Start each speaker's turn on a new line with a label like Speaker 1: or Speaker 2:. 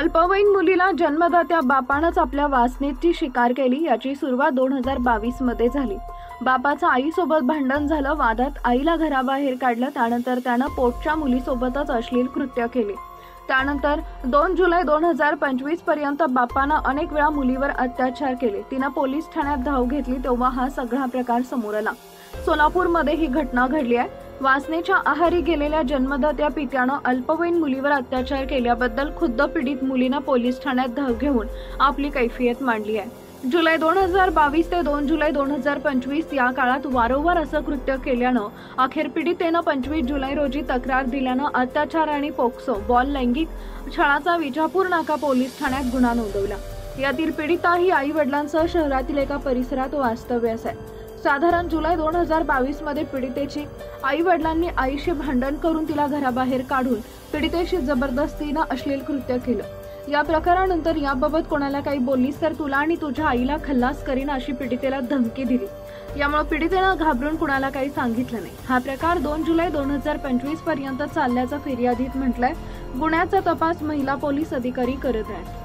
Speaker 1: अल्पवयीन मुलीला जन्मदात्या बापानंच आपल्या वासनेची शिकार केली। याची सुरुवात 2022 मध्ये झाली। बापाचं आईसोबत भांडण झालं। वादात आईला घराबाहेर काढलं। त्यानंतर त्यानं पोटच्या मुलीसोबतच अश्लील कृत्य केले। त्यानंतर 2 जुलै 2025 पर्यंत बापानं अनेक वेळा मुलीवर अत्याचार केले। तिनं पोलीस ठाण्यात धाव घेतली तेव्हा हा सगळा प्रकार समोर आला। सोलापूरमध्ये ही घटना घडली आहे। वासनेच्या आहारी गेलेल्या जन्मदात्या पित्यानं अल्पवयीन मुलीवर अत्याचार केल्याबद्दल खुद्द पीडित मुलीनं पोलीस ठाण्यात धाव घेऊन आपली कैफियत मांडली आहे। जुलै 2022 ते 2 जुलै 2025 या काळात वारंवार असं कृत्य केल्यानं अखेर पीडितेनं 25 जुलै रोजी तक्रार दिल्यानं अत्याचार आणि पोक्सो बाल लैंगिक छळाचा विजापूर नाका पोलीस ठाण्यात गुन्हा नोंदवला। यातील पीडिता ही आई वडिलांसह शहरातील एका परिसरात वास्तव्यास आहे। साधारण जुलै 2022 मध्ये पीडितेची आई वडिलांनी आईशी भांडण करून तिला घराबाहेर काढून पीडितेशी जबरदस्तीनं अश्लील कृत्य केलं। या प्रकारानंतर याबाबत कोणाला काही बोललीस तर तुला आणि तुझ्या आईला खल्लास करीन अशी पीडितेला धमकी दिली। यामुळे पीडितेनं घाबरून कुणाला काही सांगितलं नाही। हा प्रकार 2 जुलै 2025 पर्यंत चालल्याचं फिर्यादीत म्हटलंय। गुन्ह्याचा तपास महिला पोलीस अधिकारी करत आहेत।